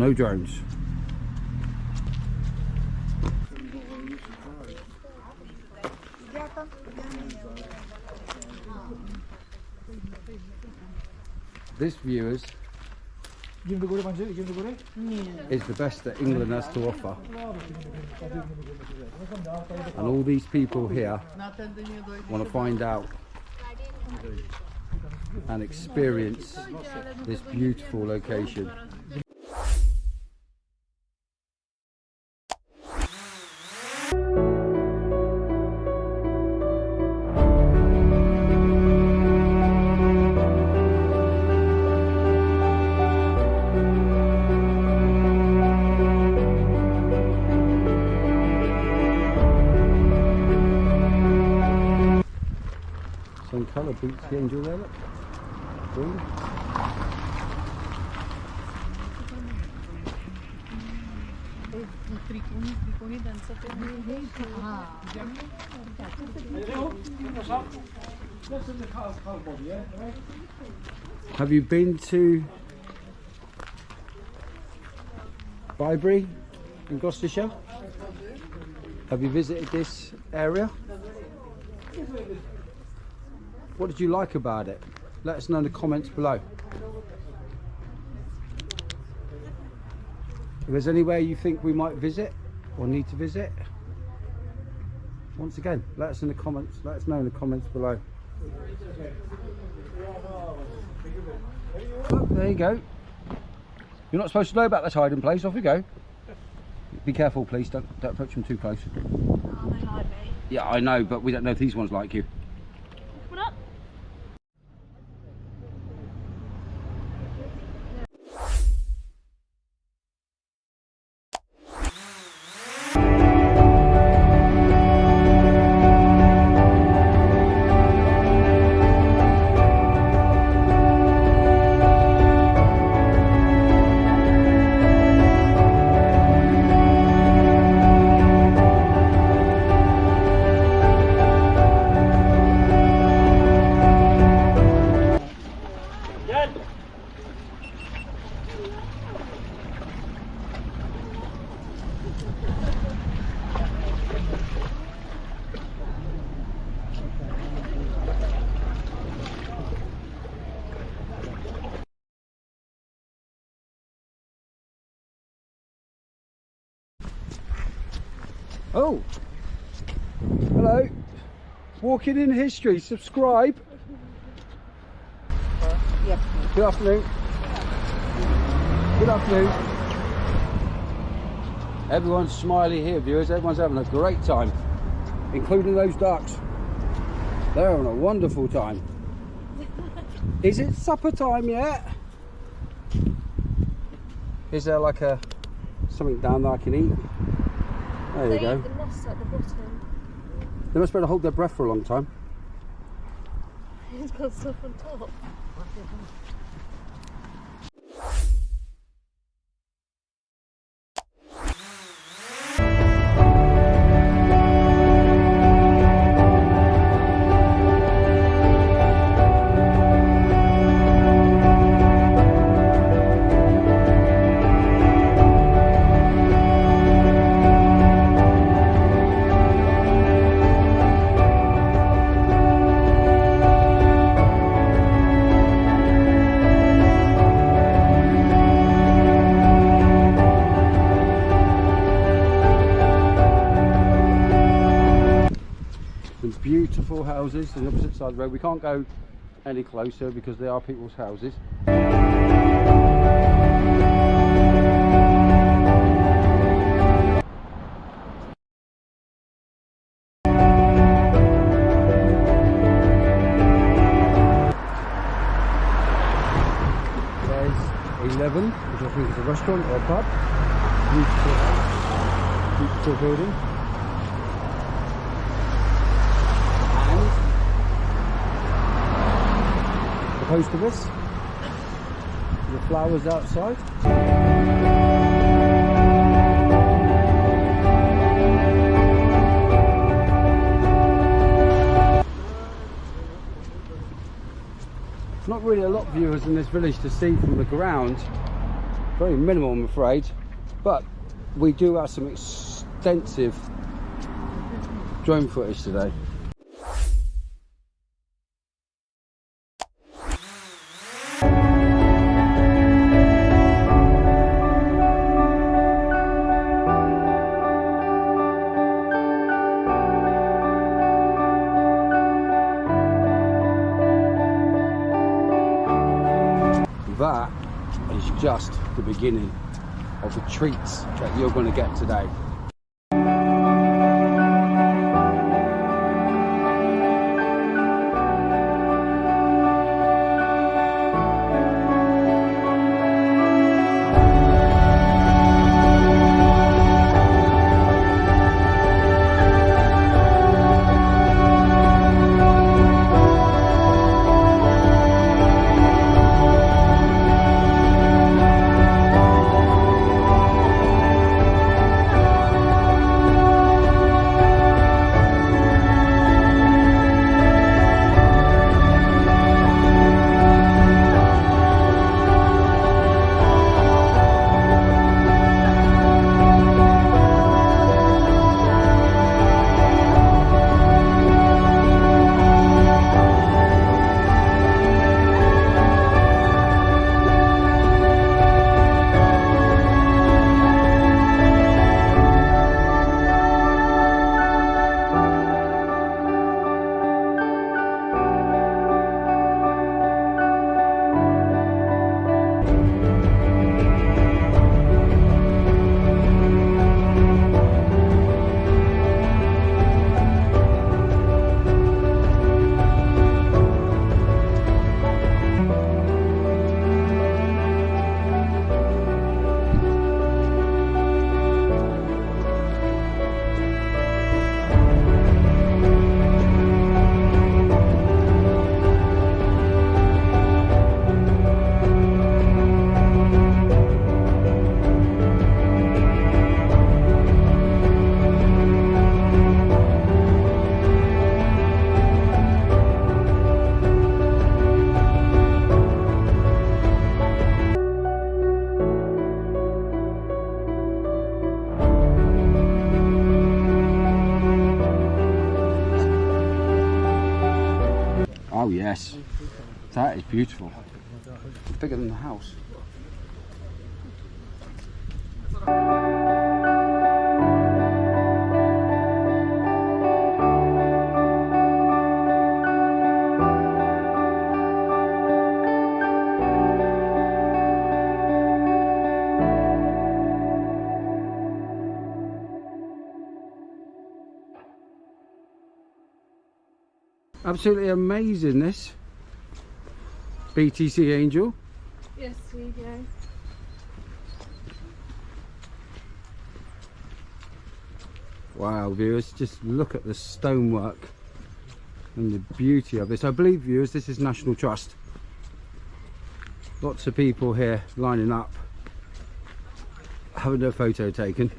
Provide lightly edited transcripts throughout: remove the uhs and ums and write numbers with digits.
no drones. This, viewers, is the best that England has to offer. And all these people here want to find out and experience this beautiful location. Same colour boots, the angel there, look. Green. Have you been to Bibury in Gloucestershire? Have you visited this area? What did you like about it? Let us know in the comments below. If there's anywhere you think we might visit or need to visit, once again, let us in the comments. Let us know in the comments below. Oh, there you go. You're not supposed to know about this hiding place. Off you go. Be careful, please. Don't approach them too close. Oh, they like me. Yeah, I know, but we don't know if these ones like you. Come on up. Oh, hello. Walking in history. Subscribe. Yep. Good afternoon. Good afternoon. Everyone's smiley here, viewers. Everyone's having a great time, including those ducks. They're having a wonderful time. Is it supper time yet? Is there like something down there I can eat? There you go. The moss at the bottom. They must be able to hold their breath for a long time. It's got stuff on top. Beautiful houses on the opposite side of the road. We can't go any closer because they are people's houses. There's 11, which I think is a restaurant or a pub. Beautiful building. Opposed to this, the flowers outside. Not really a lot of viewers in this village to see from the ground, Very minimal, I'm afraid, but we do have some extensive drone footage today. That is just the beginning of the treats that you're going to get today. Oh yes, that is beautiful. Bigger than the house. Absolutely amazing, this BTC Angel. Yes, we go. Wow, viewers, just look at the stonework and the beauty of this. I believe, viewers, this is National Trust. Lots of people here lining up, having their photo taken.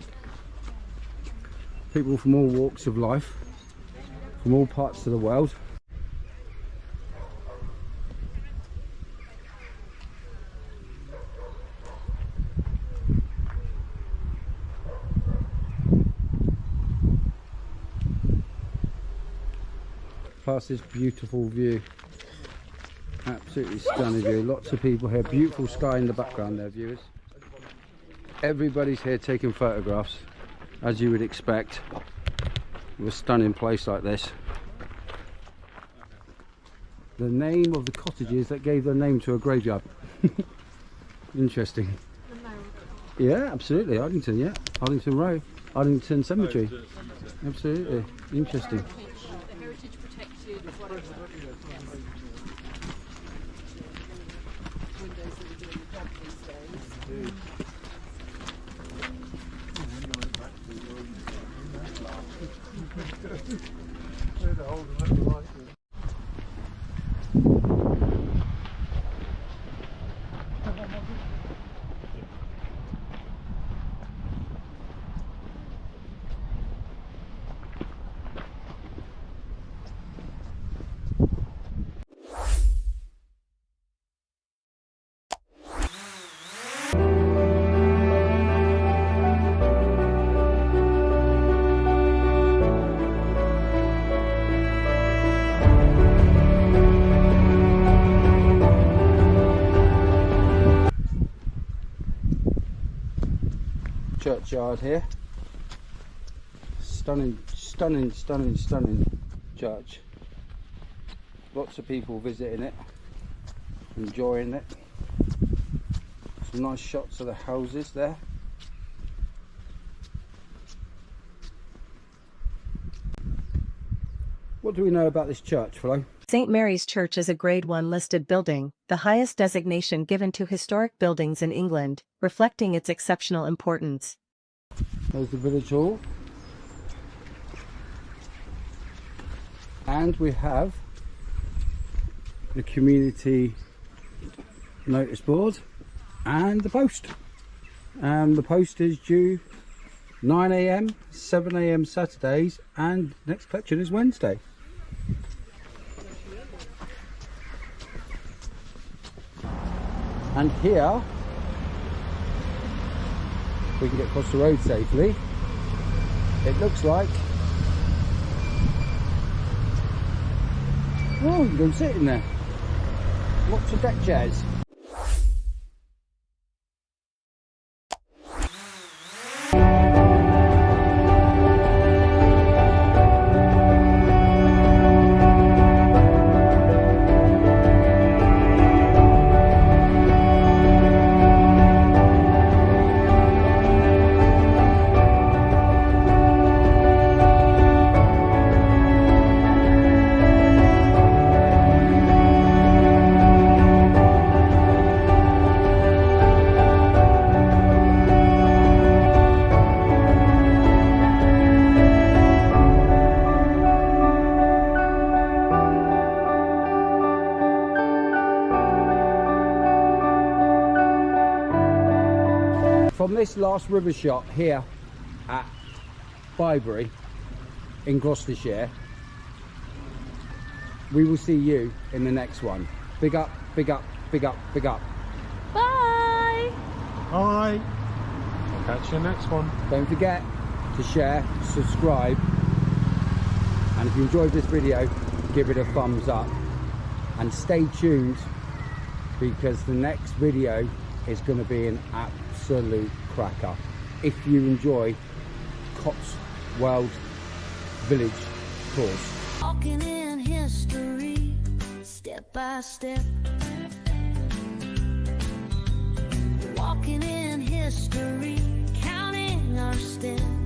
People from all walks of life, from all parts of the world. Past this beautiful view, absolutely stunning view. Lots of people here, beautiful sky in the background there, viewers. Everybody's here taking photographs, as you would expect, with a stunning place like this. The name of the cottages that gave their name to a graveyard. Interesting. Yeah, absolutely. Arlington, yeah. Arlington Row, Arlington Cemetery. Absolutely. Interesting. churchyard here. Stunning, stunning, stunning, stunning church. Lots of people visiting it, enjoying it. Some nice shots of the houses there. What do we know about this church, Flo? St. Mary's Church is a Grade 1 listed building, the highest designation given to historic buildings in England, reflecting its exceptional importance. There's the village hall. And we have the community notice board and the post. And the post is due 9 AM, 7 AM Saturdays, and next collection is Wednesday. And here we can get across the road safely. It looks like, oh, you can go and sit in there. Lots of deck chairs. From this last river shot here at Bibury in Gloucestershire, we will see you in the next one. Big up, big up, big up, big up. Bye! Bye. I'll catch you next one. Don't forget to share, subscribe, and if you enjoyed this video, give it a thumbs up. And stay tuned, because the next video is going to be an absolute cracker. If you enjoy Cotswold Village tours. Walking in history, step by step. Walking in history, counting our steps.